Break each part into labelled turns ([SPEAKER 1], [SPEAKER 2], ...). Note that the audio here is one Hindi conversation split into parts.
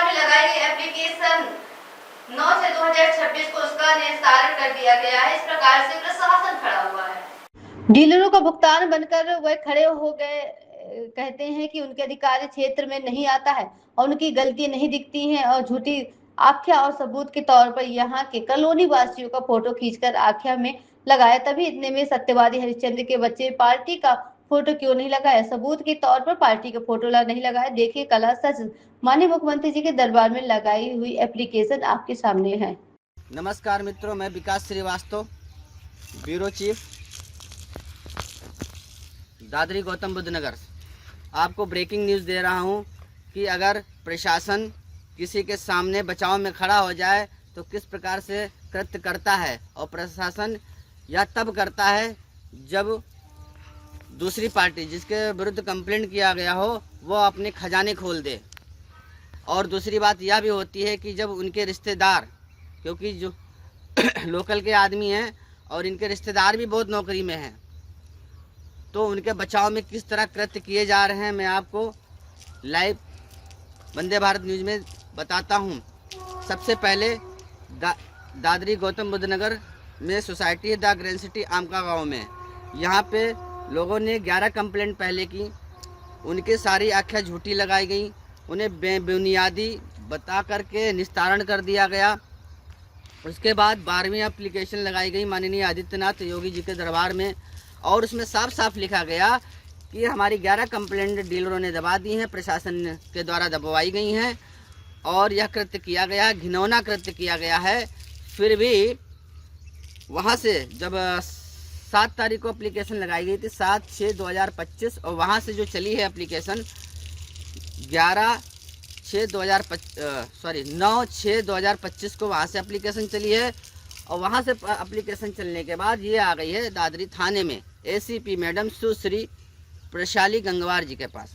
[SPEAKER 1] में लगाई गई एप्लीकेशन 9/6/2026 को उसका निस्तारण कर दिया गया है। इस प्रकार से प्रशासन खड़ा हुआ है। डीलरों का भुगतान बनकर वह खड़े हो गए। कहते हैं कि उनके अधिकारी क्षेत्र में नहीं आता है और उनकी गलती नहीं दिखती है और झूठी आख्या और सबूत के तौर पर यहाँ के कॉलोनी वासियों का फोटो खींचकर आख्या में लगाया। तभी इतने में सत्यवादी हरिश्चंद्र के बच्चे पार्टी का फोटो क्यों नहीं लगाया, सबूत के तौर पर पार्टी का फोटो नहीं लगाया। देखिए कला सच। माननीय मुख्यमंत्री जी के दरबार में लगाई हुई एप्लीकेशन आपके सामने है।
[SPEAKER 2] नमस्कार मित्रों, मैं विकास श्रीवास्तव, ब्यूरो चीफ, दादरी गौतम बुद्ध नगर। आपको ब्रेकिंग न्यूज़ दे रहा हूं कि अगर प्रशासन किसी के सामने बचाव में खड़ा हो जाए तो किस प्रकार से कृत्य करता है, और प्रशासन यह तब करता है जब दूसरी पार्टी जिसके विरुद्ध कंप्लेंट किया गया हो वो अपने खजाने खोल दे। और दूसरी बात यह भी होती है कि जब उनके रिश्तेदार, क्योंकि जो लोकल के आदमी हैं और इनके रिश्तेदार भी बहुत नौकरी में हैं, तो उनके बचाव में किस तरह कृत्य किए जा रहे हैं मैं आपको लाइव वंदे भारत न्यूज़ में बताता हूं। सबसे पहले दादरी गौतम बुद्ध नगर में सोसाइटी है द ग्रैंड सिटी आमका गांव में। यहां पे लोगों ने 11 कंप्लेंट पहले की, उनके सारी आख्या झूठी लगाई गई, उन्हें बेबुनियादी बता करके निस्तारण कर दिया गया। उसके बाद 12वीं एप्लीकेशन लगाई गई माननीय आदित्यनाथ योगी जी के दरबार में, और उसमें साफ साफ लिखा गया कि हमारी 11 कंप्लेंट डीलरों ने दबा दी हैं, प्रशासन के द्वारा दबवाई गई हैं और यह कृत्य किया गया, घिनौना कृत्य किया गया है। फिर भी वहाँ से जब 7 तारीख को एप्लीकेशन लगाई गई थी 7/6/2025, और वहाँ से जो चली है एप्लीकेशन 9/6/2025 को वहाँ से एप्लीकेशन चली है। और वहाँ से एप्लीकेशन चलने के बाद ये आ गई है दादरी थाने में एसीपी मैडम सुश्री प्रशाली गंगवार जी के पास।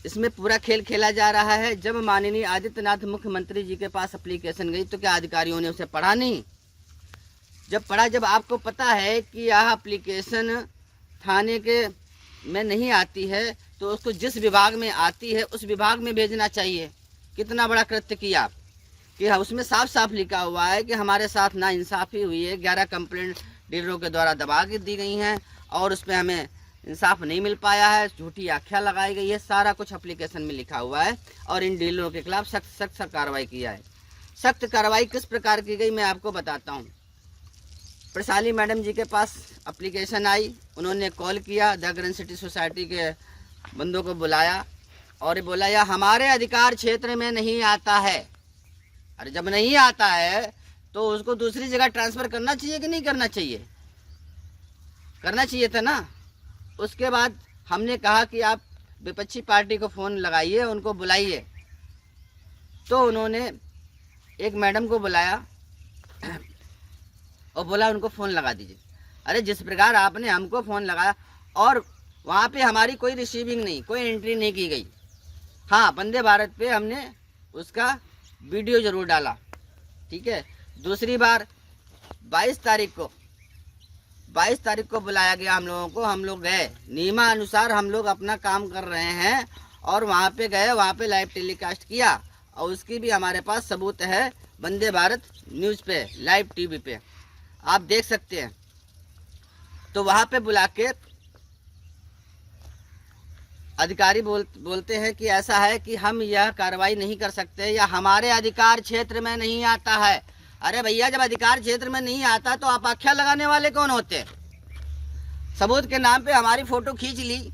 [SPEAKER 2] इसमें पूरा खेल खेला जा रहा है। जब माननीय आदित्यनाथ मुख्यमंत्री जी के पास एप्लीकेशन गई तो क्या अधिकारियों ने उसे पढ़ा नहीं? जब पढ़ा, जब आपको पता है कि यह एप्लीकेशन थाने के में नहीं आती है तो उसको जिस विभाग में आती है उस विभाग में भेजना चाहिए। कितना बड़ा कृत्य किया कि उसमें साफ साफ लिखा हुआ है कि हमारे साथ ना इंसाफ़ी हुई है, 11 कंप्लेंट डीलरों के द्वारा दबा के दी गई हैं और उसमें हमें इंसाफ नहीं मिल पाया है, झूठी आख्या लगाई गई है, सारा कुछ एप्लीकेशन में लिखा हुआ है। और इन डीलरों के खिलाफ सख्त कार्रवाई किया है। सख्त कार्रवाई किस प्रकार की गई मैं आपको बताता हूँ। प्रशाली मैडम जी के पास एप्लीकेशन आई, उन्होंने कॉल किया, द ग्रैंड सिटी सोसाइटी के बंदों को बुलाया और बोला यह हमारे अधिकार क्षेत्र में नहीं आता है। अरे जब नहीं आता है तो उसको दूसरी जगह ट्रांसफ़र करना चाहिए कि नहीं करना चाहिए? करना चाहिए था ना। उसके बाद हमने कहा कि आप विपक्षी पार्टी को फ़ोन लगाइए, उनको बुलाइए। तो उन्होंने एक मैडम को बुलाया और बोला उनको फ़ोन लगा दीजिए। अरे जिस प्रकार आपने हमको फ़ोन लगाया और वहाँ पे हमारी कोई रिसीविंग नहीं, कोई एंट्री नहीं की गई। हाँ, वंदे भारत पे हमने उसका वीडियो ज़रूर डाला, ठीक है। दूसरी बार 22 तारीख को बुलाया गया हम लोगों को। हम लोग गए, नियमानुसार हम लोग अपना काम कर रहे हैं और वहाँ पे गए, वहाँ पे लाइव टेलीकास्ट किया और उसकी भी हमारे पास सबूत है वंदे भारत न्यूज़ पे, लाइव टीवी पे आप देख सकते हैं। तो वहाँ पे बुला के अधिकारी बोलते हैं कि ऐसा है कि हम यह कार्रवाई नहीं कर सकते या हमारे अधिकार क्षेत्र में नहीं आता है। अरे भैया, जब अधिकार क्षेत्र में नहीं आता तो आप आख्या लगाने वाले कौन होते हैं? सबूत के नाम पे हमारी फ़ोटो खींच ली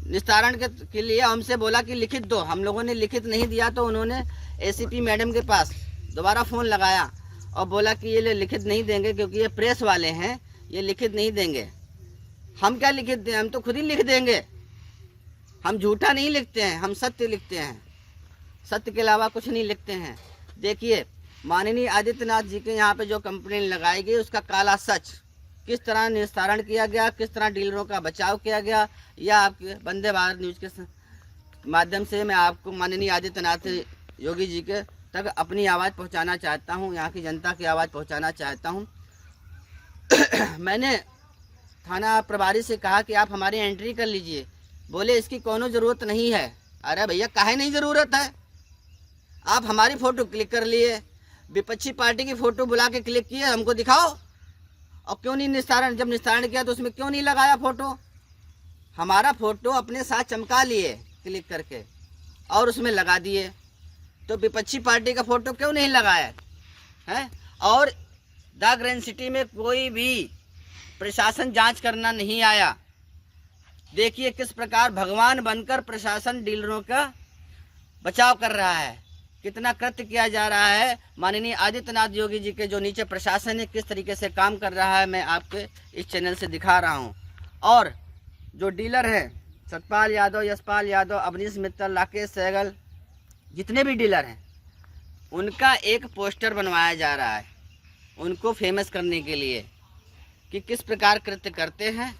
[SPEAKER 2] निस्तारण के लिए, हमसे बोला कि लिखित दो। हम लोगों ने लिखित नहीं दिया तो उन्होंने एसीपी मैडम के पास दोबारा फ़ोन लगाया और बोला कि ये लिखित नहीं देंगे क्योंकि ये प्रेस वाले हैं, ये लिखित नहीं देंगे। हम क्या लिखित दें? हम तो खुद ही लिख देंगे। हम झूठा नहीं लिखते हैं, हम सत्य लिखते हैं, सत्य के अलावा कुछ नहीं लिखते हैं। देखिए माननीय आदित्यनाथ जी के यहाँ पे जो कंप्लेंट लगाई गई उसका काला सच, किस तरह निस्तारण किया गया, किस तरह डीलरों का बचाव किया गया, यह आपके वंदे भारत न्यूज़ के माध्यम से मैं आपको माननीय आदित्यनाथ योगी जी के तक अपनी आवाज़ पहुँचाना चाहता हूँ, यहाँ की जनता की आवाज़ पहुँचाना चाहता हूँ। मैंने थाना प्रभारी से कहा कि आप हमारी एंट्री कर लीजिए। बोले इसकी कोनो ज़रूरत नहीं है। अरे भैया, काहे नहीं ज़रूरत है? आप हमारी फ़ोटो क्लिक कर लिए, विपक्षी पार्टी की फ़ोटो बुला के क्लिक किए, हमको दिखाओ। और क्यों नहीं निस्तारण, जब निस्तारण किया तो उसमें क्यों नहीं लगाया फ़ोटो? हमारा फ़ोटो अपने साथ चमका लिए क्लिक करके और उसमें लगा दिए, तो विपक्षी पार्टी का फ़ोटो क्यों नहीं लगाया है? और द ग्रीन सिटी में कोई भी प्रशासन जांच करना नहीं आया। देखिए किस प्रकार भगवान बनकर प्रशासन डीलरों का बचाव कर रहा है, कितना कृत्य किया जा रहा है। माननीय आदित्यनाथ योगी जी के जो नीचे प्रशासन है किस तरीके से काम कर रहा है, मैं आपके इस चैनल से दिखा रहा हूं। और जो डीलर हैं, सतपाल यादव, यशपाल यादव, अवनीश मित्तल, राकेश सहगल, जितने भी डीलर हैं, उनका एक पोस्टर बनवाया जा रहा है उनको फेमस करने के लिए कि किस प्रकार कृत्य करते हैं।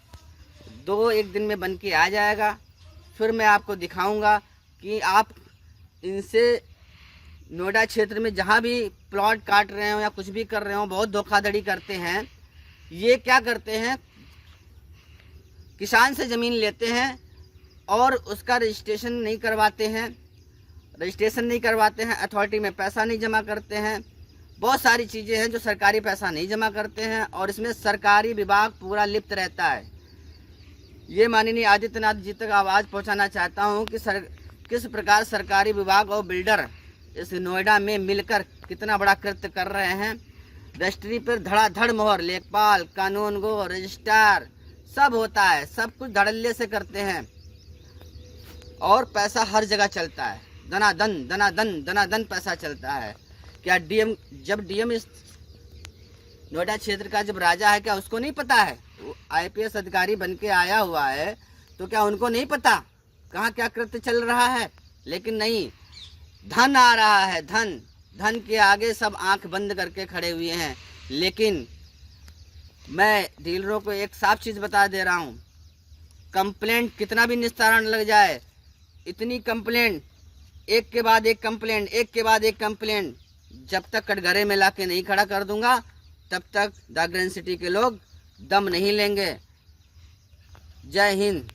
[SPEAKER 2] 2-1 दिन में बन के आ जाएगा, फिर मैं आपको दिखाऊंगा कि आप इनसे नोएडा क्षेत्र में जहाँ भी प्लॉट काट रहे हो या कुछ भी कर रहे हो, बहुत धोखाधड़ी करते हैं। ये क्या करते हैं, किसान से ज़मीन लेते हैं और उसका रजिस्ट्रेशन नहीं करवाते हैं, अथॉरिटी में पैसा नहीं जमा करते हैं, बहुत सारी चीज़ें हैं जो सरकारी पैसा नहीं जमा करते हैं और इसमें सरकारी विभाग पूरा लिप्त रहता है। ये माननीय आदित्यनाथ जी तक आवाज़ पहुंचाना चाहता हूं कि किस प्रकार सरकारी विभाग और बिल्डर इस नोएडा में मिलकर कितना बड़ा कृत्य कर रहे हैं। रजिस्ट्री पर धड़ाधड़ मोहर, लेखपाल, कानून गो, रजिस्ट्रार सब होता है, सब कुछ धड़ल्ले से करते हैं और पैसा हर जगह चलता है, दनादन पैसा चलता है। क्या जब डीएम इस नोएडा क्षेत्र का जब राजा है, क्या उसको नहीं पता है? वो आईपीएस अधिकारी बन के आया हुआ है, तो क्या उनको नहीं पता कहाँ क्या कृत्य चल रहा है? लेकिन नहीं, धन आ रहा है, धन के आगे सब आंख बंद करके खड़े हुए हैं। लेकिन मैं डीलरों को एक साफ चीज़ बता दे रहा हूँ, कंप्लेंट कितना भी निस्तारण लग जाए, इतनी कंप्लेंट, एक के बाद एक कंप्लेंट, जब तक कटघरे में ला के नहीं खड़ा कर दूंगा तब तक द ग्रीन सिटी के लोग दम नहीं लेंगे। जय हिंद।